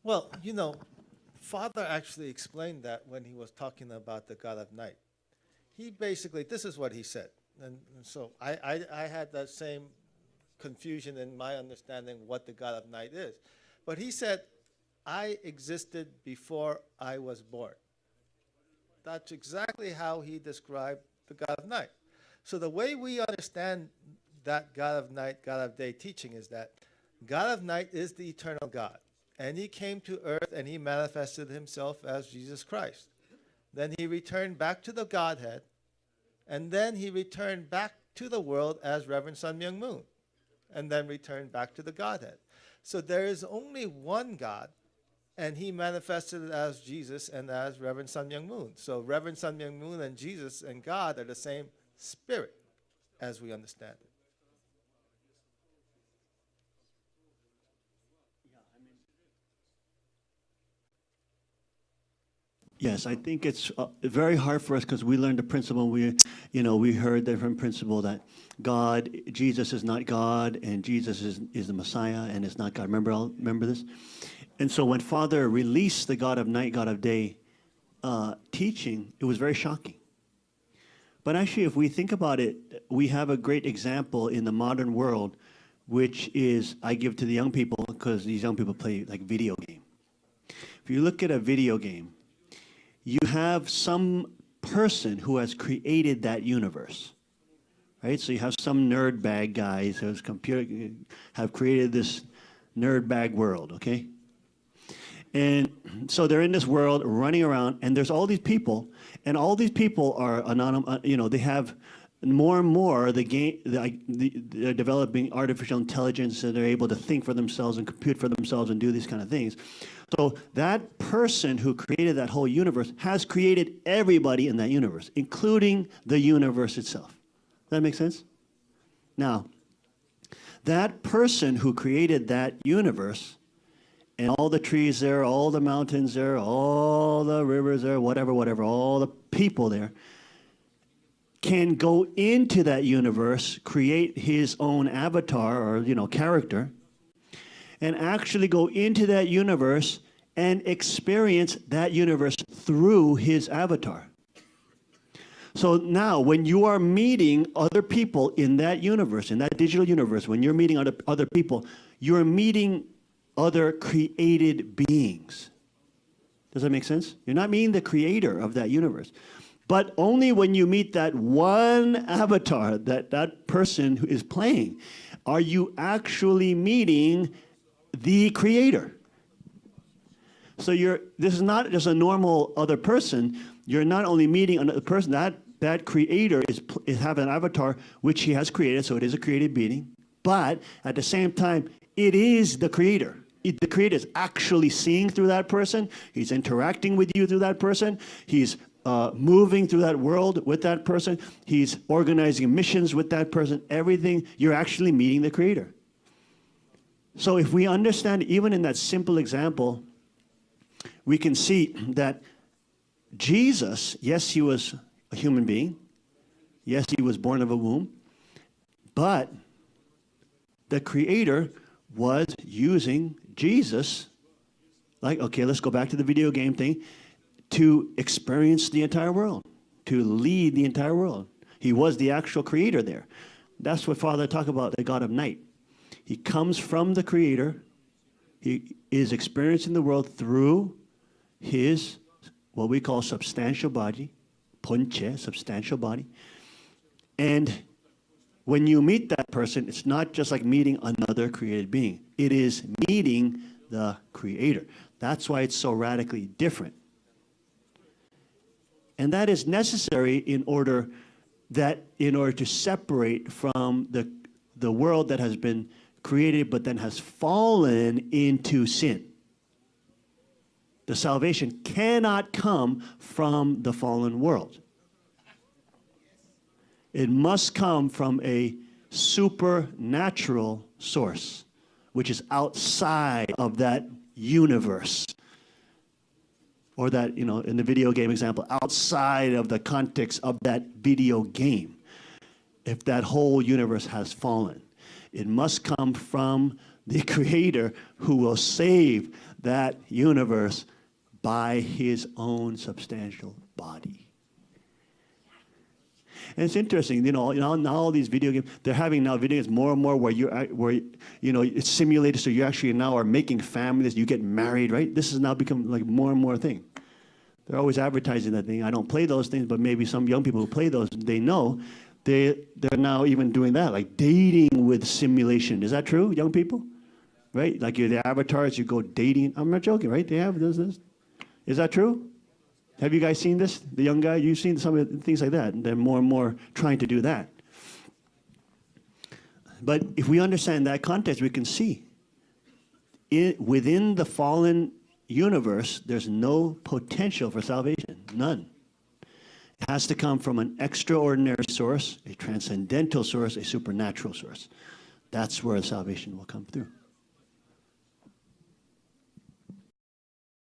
Well, Father actually explained that when he was talking about the God of night. He basically, this is what he said. And so I had that same confusion in my understanding what the God of night is. But he said, I existed before I was born. That's exactly how he described the God of night. So the way we understand that God of night, God of day teaching is that God of night is the eternal God. And he came to earth and he manifested himself as Jesus Christ. Then he returned back to the Godhead. And then he returned back to the world as Reverend Sun Myung Moon. And then returned back to the Godhead. So there is only one God. And he manifested as Jesus and as Reverend Sun Myung Moon. So Reverend Sun Myung Moon and Jesus and God are the same spirit as we understand it. Yes, I think it's very hard for us because we learned the principle. We heard the different principle that Jesus is not God, and Jesus is the Messiah, and is not God. Remember this? And so when Father released the God of night, God of day teaching, it was very shocking. But actually, if we think about it, we have a great example in the modern world, which is I give to the young people because these young people play like video game. If you look at a video game, you have some person who has created that universe, right? So you have some nerd bag guys who have created this nerd bag world, okay? And so they're in this world running around, and there's all these people, and all these people are anonymous. They have more and more they're developing artificial intelligence, and they're able to think for themselves and compute for themselves and do these kind of things. So that person who created that whole universe has created everybody in that universe, including the universe itself. Does that make sense? Now, that person who created that universe, and all the trees there, all the mountains there, all the rivers there, whatever, all the people there, can go into that universe, create his own avatar or, character, and actually go into that universe and experience that universe through his avatar. So now, when you are meeting other people in that universe, in that digital universe, when you're meeting other people, you're meeting other created beings. Does that make sense? You're not meeting the creator of that universe. But only when you meet that one avatar that person who is playing, are you actually meeting the creator. So this is not just a normal other person. You're not only meeting another person, that creator is have an avatar which he has created, so it is a created being. But at the same time, it is the creator. The creator is actually seeing through that person. He's interacting with you through that person. He's moving through that world with that person. He's organizing missions with that person. Everything, you're actually meeting the creator. So if we understand, even in that simple example, we can see that Jesus, yes, he was a human being. Yes, he was born of a womb. But the creator was using Jesus, like, okay, let's go back to the video game thing, to experience the entire world, to lead the entire world. He was the actual creator there. That's what Father talked about, the God of night. He comes from the creator. He is experiencing the world through his, what we call substantial body, ponche, substantial body. And when you meet that person, it's not just like meeting another created being. It is meeting the creator. That's why it's so radically different. And that is necessary in order to separate from the world that has been created but then has fallen into sin. The salvation cannot come from the fallen world. It must come from a supernatural source, which is outside of that universe. Or that, in the video game example, outside of the context of that video game. If that whole universe has fallen, it must come from the creator who will save that universe by his own substantial body. And it's interesting, now all these video games, they're having now video games more and more where it's simulated, so you actually now are making families, you get married, right? This has now become like more and more a thing. They're always advertising that thing. I don't play those things, but maybe some young people who play those, they know they're now even doing that, like dating with simulation. Is that true, young people? Right? Like you're the avatars, you go dating. I'm not joking, right? They have this. Is that true? Have you guys seen this? The young guy, you've seen some of the things like that. And they're more and more trying to do that. But if we understand that context, we can see within the fallen universe, there's no potential for salvation, none. It has to come from an extraordinary source, a transcendental source, a supernatural source. That's where salvation will come through.